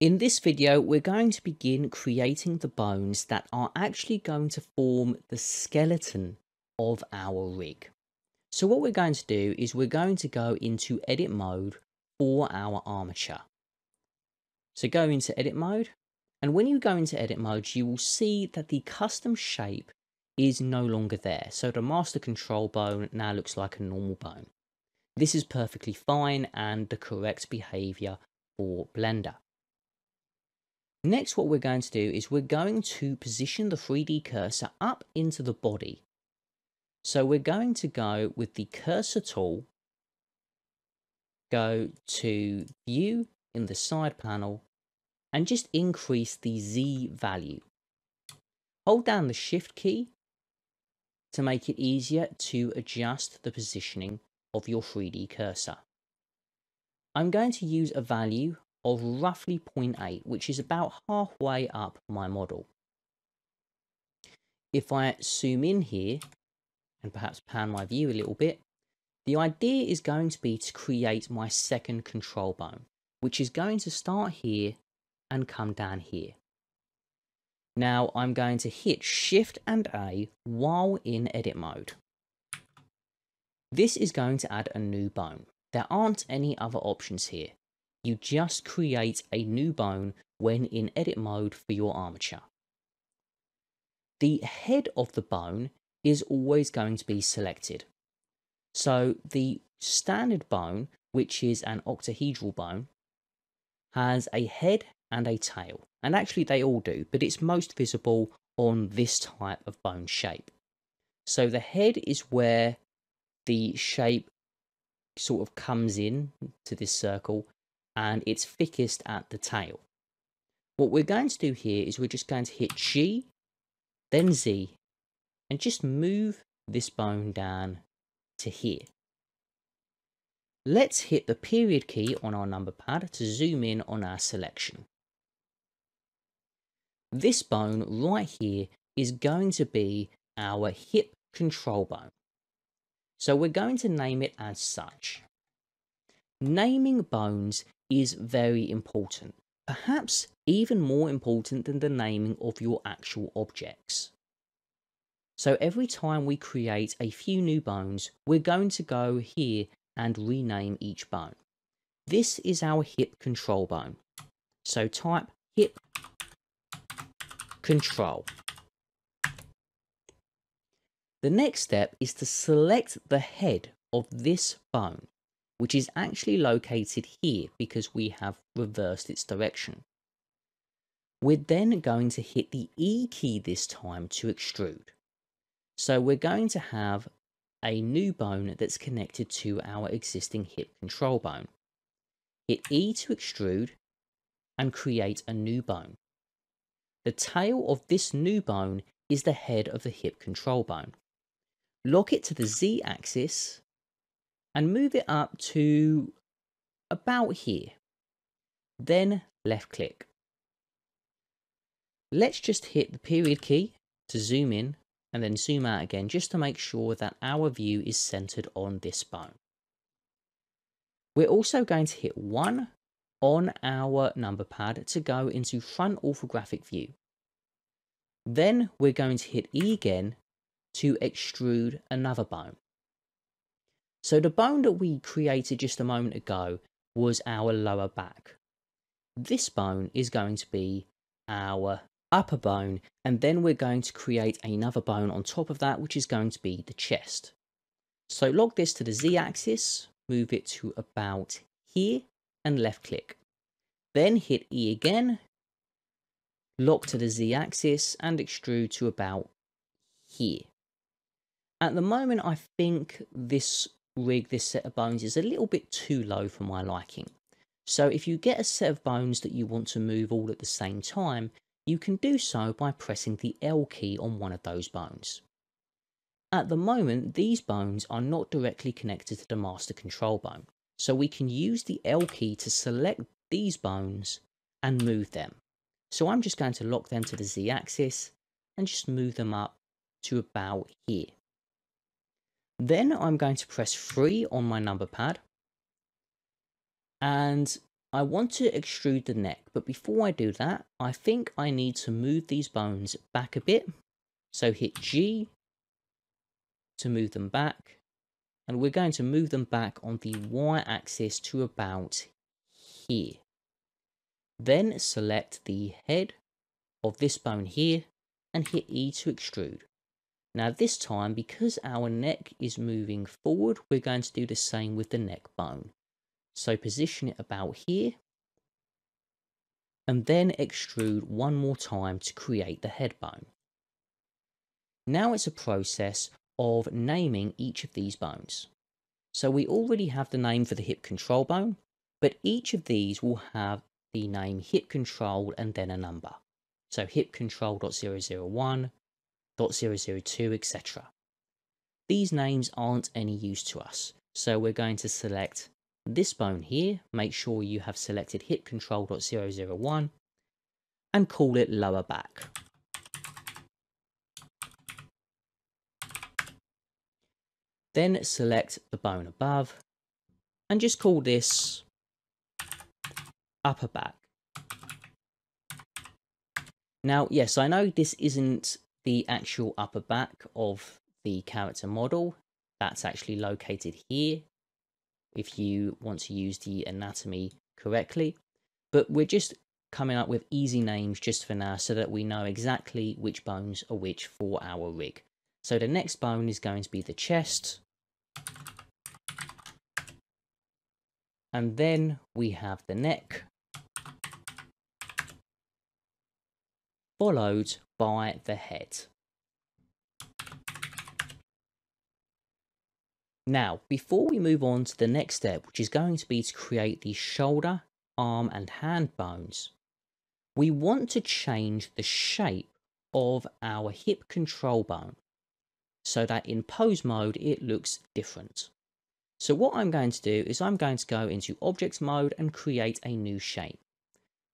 In this video, we're going to begin creating the bones that are actually going to form the skeleton of our rig. So what we're going to do is we're going to go into edit mode for our armature. So go into edit mode, and when you go into edit mode, you will see that the custom shape is no longer there. So the master control bone now looks like a normal bone. This is perfectly fine and the correct behavior for Blender. Next, what we're going to do is we're going to position the 3D cursor up into the body. So we're going to go with the cursor tool, go to view in the side panel, and just increase the Z value. Hold down the shift key to make it easier to adjust the positioning of your 3D cursor. I'm going to use a value of roughly 0.8, which is about halfway up my model. If I zoom in here and perhaps pan my view a little bit, the idea is going to be to create my second control bone, which is going to start here and come down here. Now I'm going to hit Shift and A while in edit mode. This is going to add a new bone. There aren't any other options here. You just create a new bone when in edit mode for your armature. The head of the bone is always going to be selected. So the standard bone, which is an octahedral bone, has a head and a tail. And actually they all do, but it's most visible on this type of bone shape. So the head is where the shape sort of comes in to this circle, and it's thickest at the tail. What we're going to do here is we're just going to hit G, then Z, and just move this bone down to here. Let's hit the period key on our number pad to zoom in on our selection. This bone right here is going to be our hip control bone. So we're going to name it as such. Naming bones is very important, perhaps even more important than the naming of your actual objects. So every time we create a few new bones, we're going to go here and rename each bone. This is our hip control bone. So type hip control. The next step is to select the head of this bone, which is actually located here because we have reversed its direction. We're then going to hit the E key this time to extrude. So we're going to have a new bone that's connected to our existing hip control bone. Hit E to extrude and create a new bone. The tail of this new bone is the head of the hip control bone. Lock it to the Z axis and move it up to about here. Then left click. Let's just hit the period key to zoom in and then zoom out again just to make sure that our view is centered on this bone. We're also going to hit 1 on our number pad to go into front orthographic view. Then we're going to hit E again to extrude another bone. So the bone that we created just a moment ago was our lower back. This bone is going to be our upper bone, and then we're going to create another bone on top of that, which is going to be the chest. So lock this to the Z axis, move it to about here, and left click. Then hit E again, lock to the Z axis, and extrude to about here. At the moment, I think this rig, this set of bones, is a little bit too low for my liking. So if you get a set of bones that you want to move all at the same time, you can do so by pressing the L key on one of those bones. At the moment, these bones are not directly connected to the master control bone, so we can use the L key to select these bones and move them. So I'm just going to lock them to the Z axis and just move them up to about here. Then I'm going to press 3 on my number pad, and I want to extrude the neck, but before I do that, I think I need to move these bones back a bit. So hit G to move them back, and we're going to move them back on the Y axis to about here. Then select the head of this bone here and hit E to extrude. Now this time, because our neck is moving forward, we're going to do the same with the neck bone. So position it about here, and then extrude one more time to create the head bone. Now it's a process of naming each of these bones. So we already have the name for the hip control bone, but each of these will have the name hip control and then a number. So hip control.001, .002, etc. These names aren't any use to us, so we're going to select this bone here, make sure you have selected hip control.001, and call it lower back. Then select the bone above, and just call this upper back. Now, yes, I know this isn't the actual upper back of the character model. That's actually located here, if you want to use the anatomy correctly. But we're just coming up with easy names just for now so that we know exactly which bones are which for our rig. So the next bone is going to be the chest. And then we have the neck, followed by the head. Now, before we move on to the next step, which is going to be to create the shoulder, arm and hand bones, we want to change the shape of our hip control bone so that in pose mode it looks different. So what I'm going to do is I'm going to go into object mode and create a new shape,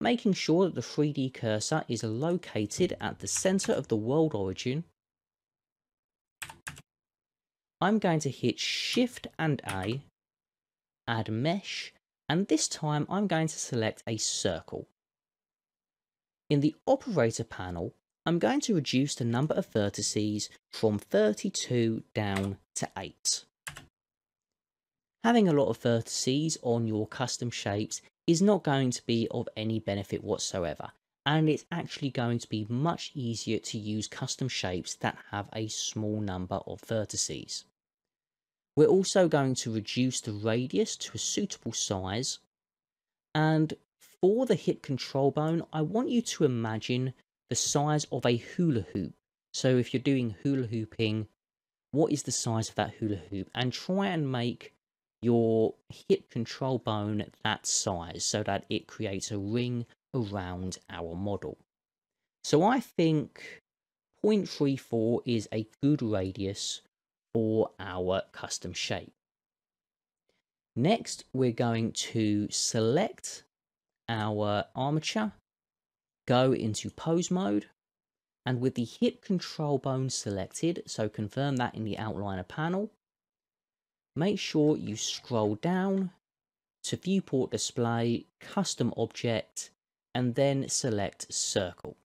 making sure that the 3D cursor is located at the center of the world origin. I'm going to hit Shift and A, add mesh, and this time I'm going to select a circle. In the operator panel, I'm going to reduce the number of vertices from 32 down to 8. Having a lot of vertices on your custom shapes is not going to be of any benefit whatsoever, and it's actually going to be much easier to use custom shapes that have a small number of vertices. We're also going to reduce the radius to a suitable size, and for the hip control bone, I want you to imagine the size of a hula hoop. So if you're doing hula hooping, what is the size of that hula hoop? And try and make your hip control bone that size so that it creates a ring around our model. So I think 0.34 is a good radius for our custom shape. Next, we're going to select our armature, go into pose mode, and with the hip control bone selected, so confirm that in the outliner panel, make sure you scroll down to viewport display, custom object, and then select circle.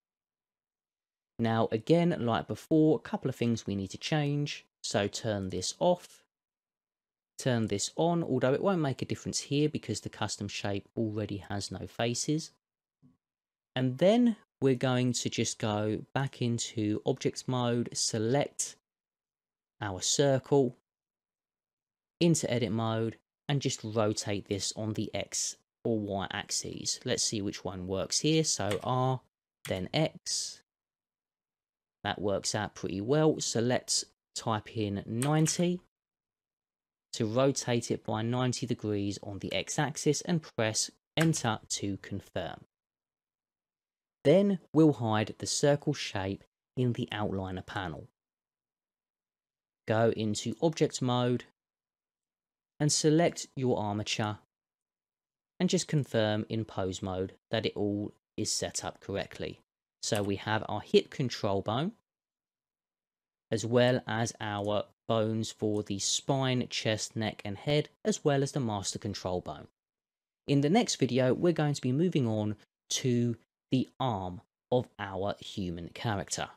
Now again, like before, a couple of things we need to change. So turn this off, turn this on, although it won't make a difference here because the custom shape already has no faces. And then we're going to just go back into object mode, select our circle, into edit mode, and just rotate this on the X or Y axes. Let's see which one works here. So R, then X. That works out pretty well. So let's type in 90 to rotate it by 90 degrees on the X axis and press enter to confirm. Then we'll hide the circle shape in the outliner panel. Go into object mode and select your armature and just confirm in pose mode that it all is set up correctly. So we have our hip control bone, as well as our bones for the spine, chest, neck and head, as well as the master control bone. In the next video, we're going to be moving on to the arm of our human character.